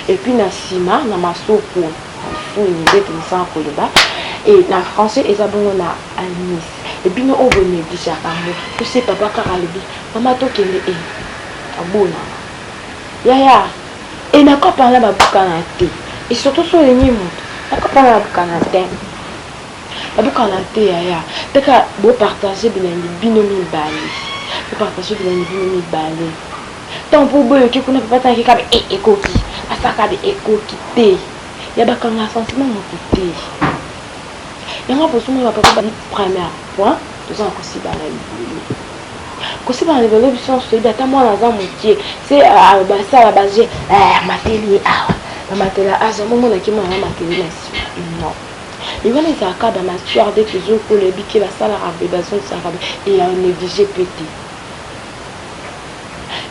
et puis na sima na masoko fou ni bête ni sans koloba et na français et zabongo na anis et puis no obone déjà amour tu sais papa karalebi maman to kende e abona yaya et na ko parler ba bukana te et surtout sur les mots na ko parler ba bukana te la bukana te yaya teka bo partager bilengi binomi bali bo partager bilengi binomi bali tant pour boyo ki kuna papa tanki kabe ekoki asaka be ekoki te ya bakanga sentiment mo te ya nga posuma ba papa ba premier point to ça ko si ba na libulu ko si ba na libulu biso so ida ta mwana za motie c'est ba ça ba j'ai mateli matela aza mo na ki mwana mateli na si non et voilà ça ka ba matuire de toujours pour les biké ba sala rabe ba son ça rabe et a négligé pété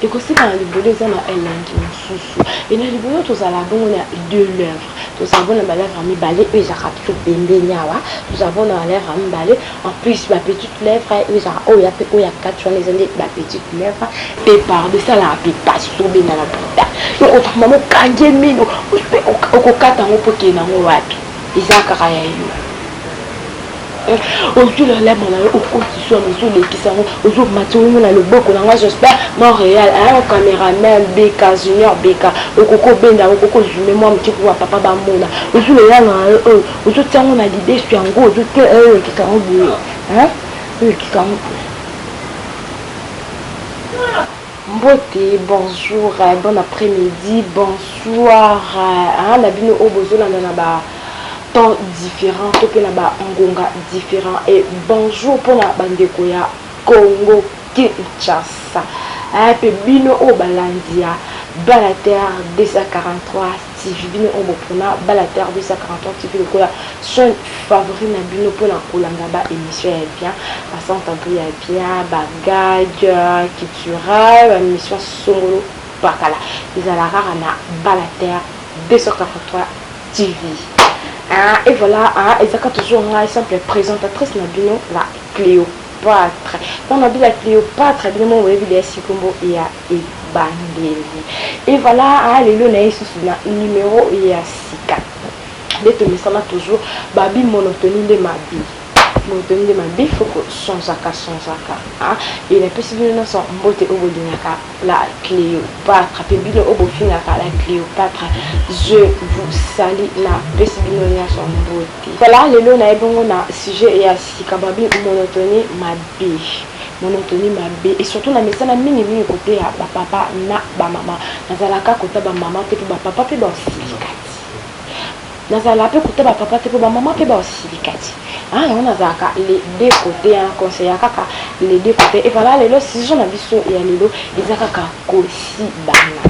et que c'est quand les bolets ont un linge sous et les bolets tous à la bonne on a deux lèvres tous avons la lèvre à mi balai et j'ai rapide bende nyawa tous avons la lèvre à mi balai en plus ma petite lèvre et j'ai oh il y a quatre choses les années ma petite lèvre et par de ça la pas sauver dans la puta donc autre maman kange mino au kata ngo poke na ngo wapi izaka kaya yo aujourd'hui la lèvre on a au constitution sur les qui sont aujourd'hui matin on a le beaucoup là j'espère Montréal un caméraman BK Junior BK au coco benda au coco jume moi petit pour papa ba mona aujourd'hui là aujourd'hui tiens on a l'idée sur un gros aujourd'hui qui quand hein qui quand Mbote, bonjour, bon après-midi, bonsoir, la bino au bozo là na ba temps différents, tout que là-bas ngonga différent et bonjour pour la bande ya Congo Kinshasa. Et puis bino au balandia Balater 243 TV bino au bopona Balater 243 TV le quoi son favori na bino pour la kolanga ba émission est bien passant un peu ya bien bagage culturel émission solo bakala ils a la rare na Balater 243 TV. Et voilà, ils ont toujours une simple présentatrice, Nabino, la Cléopâtre. Dans la la Cléopâtre, bien mon web, il y a Sikombo et à Ebandeli. Et voilà, les lonaïs sous numéro il y a 6 les tenus ça toujours, Babi monotonie de ma vie. Monotonie de ma vie, il faut que sans zaka. Et les possibles sont beauté au bout de la Cléopâtre. Puis bien au bout de la Cléopâtre. Je vous salue la possibilité son beauté. Voilà, les lots na bon na sujet et assis kababi monotonie ma vie. Monotonie ma vie et surtout na message na mini côté à papa na ba maman. Na zalaka côté ba maman te ba papa pe ba silikati. Na zalaka côté ba papa te ba maman pe ba silikati. Ah, on a les deux côtés, un conseiller kaka les deux côtés. Et voilà, les lots, si j'en ai vu sur et les lots, ils ont kaka aussi bana.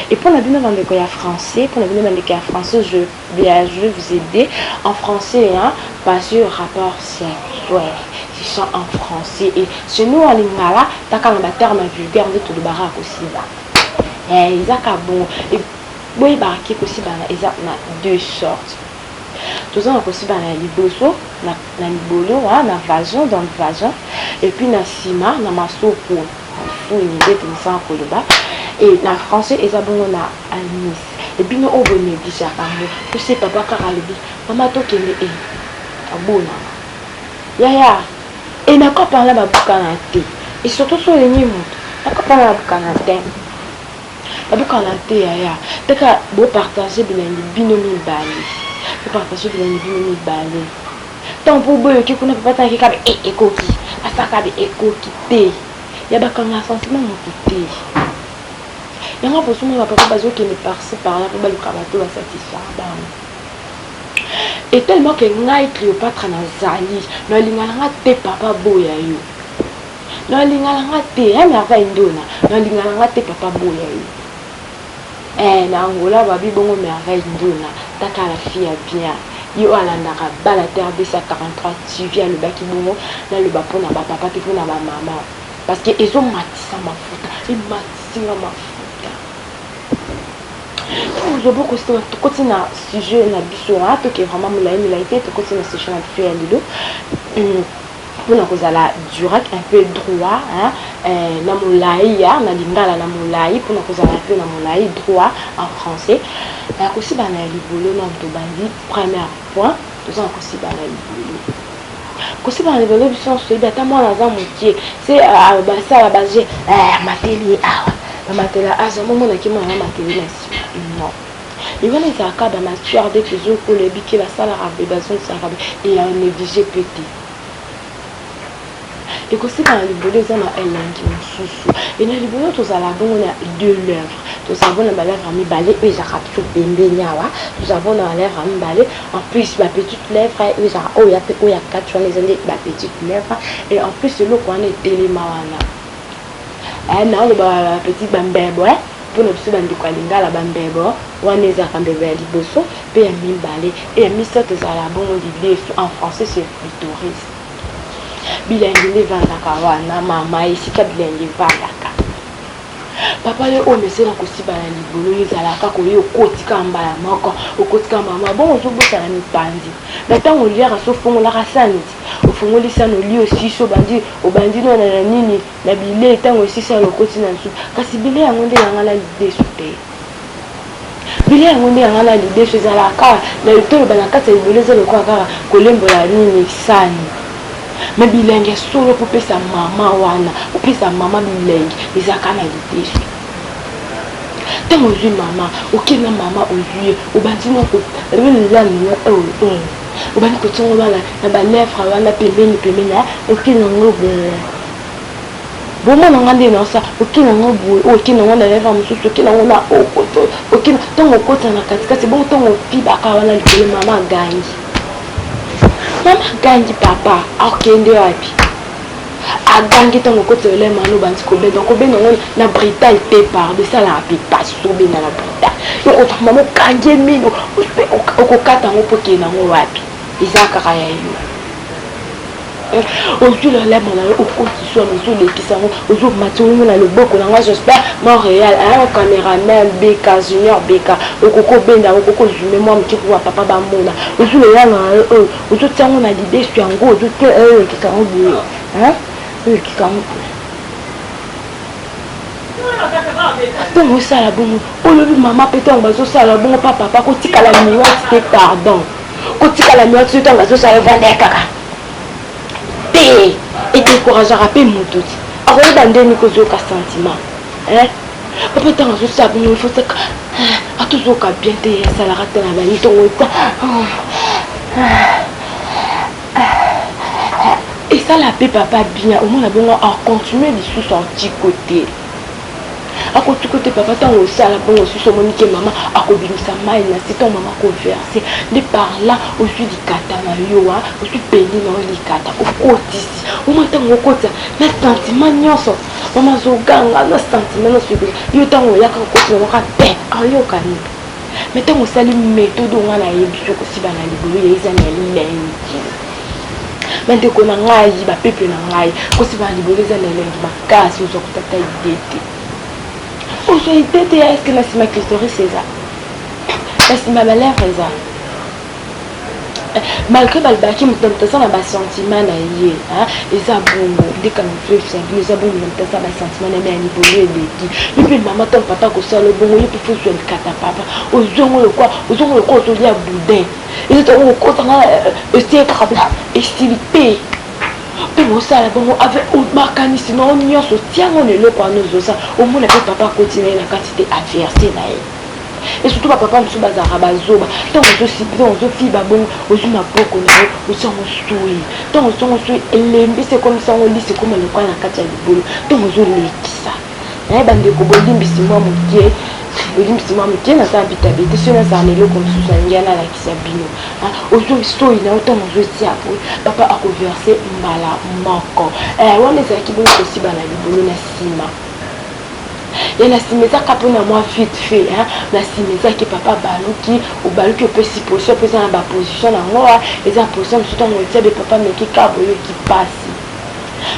Et pour la bien dans le cas français, pour la bien dans le cas français, je vais vous aider en français, hein, pas sur rapport sexuel. Ils sont en français et chez nous en lingala, t'as quand même un terme vulgaire de tout le barak aussi là. Et ils ont bon et oui baraki aussi bana, ils ont deux sortes. Tout ça on aussi bana liboso, na libolo, na vagin dans le vagin et puis na sima, na masoko, fou ni bête ni sans koloba. Et en français, ils ont na anis. Et puis nous avons déjà amour. Tu sais papa karalebi, maman to kende e abona. Yaya. Et na ko parler ba bukana te. Et surtout sur les mots. Na ko parler ba bukana te. Ba bukana te yaya. Teka bo partager bilengi binomi bali. Bo partager bilengi binomi bali. Tant pour boyo ki kuna papa tanki kabe ekoki. Asaka be ekoki te. Ya bakanga sentiment mo te. Il y a un peu de papa qui me passe par là pour le crabato à satisfaire. Et tellement que Ngai Cléopâtre na zali, no lingala te papa boya yo. No lingala te merveille ndona, no lingala te papa boya yo. Na Angola babi bongo merveille ndona, taka la fille bien. Yo alandaka Balater 243 tu viens le baki bongo, na le bapo na ba papa te na ba maman. Parce que ils ont matissé ma faute, ils matissent ma faute. Vous avez beaucoup de côté na sujet na biso hein que vraiment me l'a été de côté na sujet na biso ya lilo pour na kozala direct un peu droit hein na molai ya na lingala na molai pour na kozala un peu na molai droit en français aussi bana libolo na to bandi premier point to ça aussi bana libolo kosi bana libolo biso so bata mwana za mokie c'est ba ça la base mateli matela azo momo na ki mwana mateli na si non il va les accords ma tueur dès que je pour le biquet la salle arabe besoin de ça et un négligé petit et que si dans le boulot ça na elengi mususu et na libolo to za la bonne de lèvres to savons na lèvres mi balé et za kapso pembe nyawa to savons na lèvres mi balé en plus la petite lèvre et za o ya quatre les années la petite lèvre et en plus le quoi est télémawana na le ba petit bambebo pour ne pas bandi kwa lingala bambebo wana za kambebe liboso pe ya mi balé et mi ça to za la bonne l'idée en français c'est clitoris bilengi vandaka wana mama isika bilengi vandaka papa le o mesela kosiba na libolo ezalaka koyo kotika mbala moko okotika mama bon ozobosa na mipandi na tango liara so fongola rasaniti ofongoli sano li aussi so bandi obandi no na nini na bile tango sisa lokoti na nsu kasi bile yango nde yanga na lide sote bile yango nde yanga na lide so ezalaka na litolo bana kata libolo ezalo kwa kaka kolembola nini sani mais bilingue solo pour pesa mama wana pour pesa mama bilingue ezaka na litesu tango ozwi mama okenda mama ozwi obandi noko elani obandi kotongo wana na balèvre wana pembeni okenda ngo bon mona ngande na sa okenda ngo boye okenda ngo na lèvre mosusu okenda ngo na okoto okenda tango okota na katikati bon tango pibaka wana likolo mama gangi gangi papa akende wapi agangi tango kotele mano banti kobe donc kobe non na brita ite par de ça la pipa sobe na la brita yo ko mama gangi mino okokata ngo poke na ngo wapi izaka kaya yo aujourd'hui le lèvre na au côté sur nous les qui sont aujourd'hui matounou na le boko na j'espère Montréal un caméraman Beka Junior Beka okoko benda okoko jume moi mti kwa papa ba mona aujourd'hui là na aujourd'hui tango na l'idée sur ngo aujourd'hui qui sont boulot hein qui sont donc ça la bonne aujourd'hui maman pétant bazo ça la bonne papa ko tika la miwa c'était pardon ko tika la miwa c'était bazo ça vendre kaka et décourager à paix mon tout alors dans des nico zoka sentiment hein papa tant que ça il faut que à toujours qu'à bien te ça la rate la bani ton et ça la paix papa bien au moins la bon à continuer de sous son petit côté à côté papa tant aussi à la bonne aussi sur monique maman à kobimisa mai na c'est ton maman converser de par là au sud du kata na yoa au sud pays na li kata au côté ici au moins tant au côté na sentiment nyonso maman zoganga na sentiment na subi yo tant o yaka côté na ka pe ayo kani mais tant o sali méthode nga na yebiso ko si bana libulu ya izana lengi mais de ko na ngai ba pepe na ngai ko si bana libulu za lengi makasi uzo kutata idete aujourd'hui est-ce que c'est ma clitoris c'est ça est-ce ma valeur c'est ça malgré balbaki mutamtasa na ba sentiment na yé hein eza bongo dès que nous faisons ça nous avons mutamtasa ba sentiment na mia libolo eleki puis maman ton papa ko sala bongo yo faut jouer le kata papa ozongo le quoi ozolia boudin et to ko tanga c'est kabla estilité tout ça là bon avec marcani sinon on y a ce tient on est le quoi nous ça au moins le papa continuer la quantité adverse là et surtout papa me souba zaraba zoba tant on se on se fille babon au ma poko na au son soui tant on son soui lembi c'est comme ça on lit c'est comme le quoi na kati ya libolo tant on zo lekisa bande ko bolimbi simwa mukie bolimbi simwa mukie na sa bitabete sur na zanelo comme sous ngana la kisabino ozo so ina autant on zo tia papa a converser mbala moko wana za kibolo aussi bana libolo na sima et la simeza kapona moi vite fait la simeza que papa baluki ou baluki peut si position peut dans ba position na moi et ça position tout temps on tient de papa mais qui cabo qui passe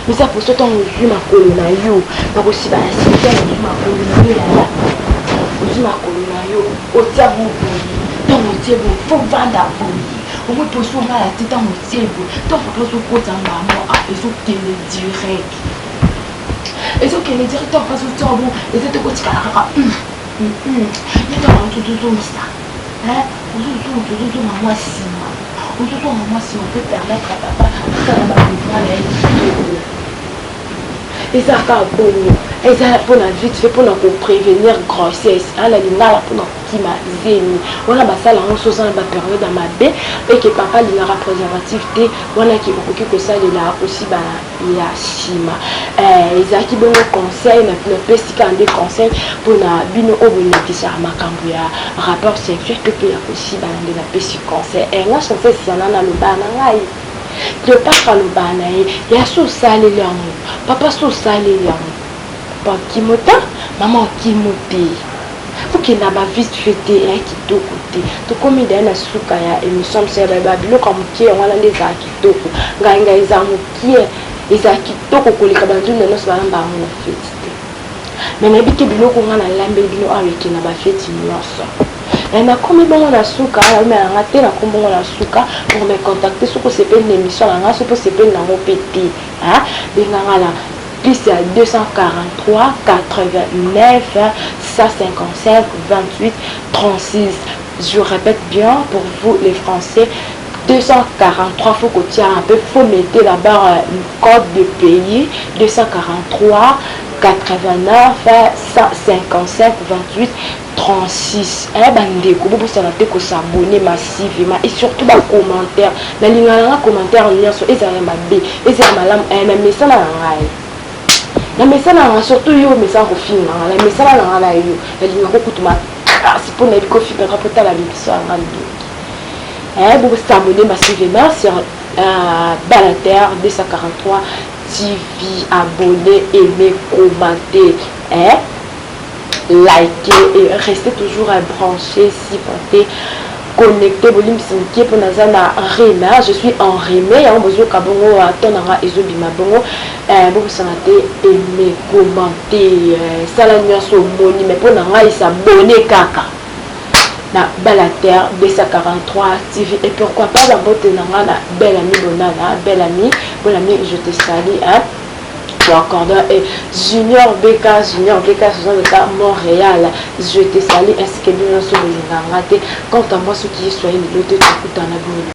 mais ça pour ce temps on joue ma colonna yo pas aussi ba la simeza on ma colonna yo là on joue ma colonna yo au tia bon donc on tient bon faut vendre au moins pour son mal la tête on tient bon donc pour son côté en bas ezokende direct ezokende direct en face de bon ezete kotikala kaka yetaka tozozongisa ozozonga mwa nsima ozozonga mwa nsima mpe permettre à papa kosala bamouvement na ye kitoko ezalaka bongo ezala mpona vite fait mpona koprévenir grossesse ala lingala mpona kokima zemi wana basala yango so oza na bapériode ya mabe eke papa alingaka préservatif te wana ke okoki kosalela aussi bana ya nsima ezalaki bongo conseil napesika nde conseil mpona bino oyo bolekisaka makambo ya rapport sexuel mpe mpe ya kosiba na nde napesi conseil nga chanse esiana na loba na ngai Cléopâtre aloba na ye ya so osaleli yango papa so osaleli yango papa okimo te mama okimo te okenda bavite fete ya kitoko te tokomi daye na suka ya émission mosala babiloko ya mokie yango wana nde ezala kitoko ngai eza mokie eza kitoko koleka banzunda nyonso balamba yango na feti te me nayebi ke biloko nga nalambeli bino awa ekenda bafeti nyonso nakomi bongo na suka naomelanga te nakomi bongo na suka pour me contacter soki osepeli na émission nanga soki osepeli nango mpe te benganga na plus ya 243 89 155 28 36. Je répète bien pour vous les Français, 243, faut qu'on tient un peu, faut mettre là-bas le code de pays, 243 89 155 28 36. Bandeko bobo ça te ko s'abonner massivement et surtout ba commentaire na lingana commentaire nyonso ezala mabe ezala malamu na message na ngai na message na surtout yo message ko film na message na ngai na yo na lingako kutuma c'est pour na biko film rapporter la mission na ngai bobo s'abonner massivement sur Balater 243 TV, abonnez, aimez, commentez, likez et restez toujours branchés, supportez, connectez, pour Nazana Rema, je suis en Rémé, en besoin Kabongo, Tonara et Zobima Bongo, vous santé, aimez, commentez, Salanias au Moni, mais pour Nara, il s'abonne Kaka. Na Balater 243 TV et pourquoi pas la beauté na belle amie Bonana, belle amie, je te salue pour accorder et Junior BK faisant de ça Montréal, je te salue ainsi que bien sûr les quant à moi ceux qui soient une autre écoute en abonné.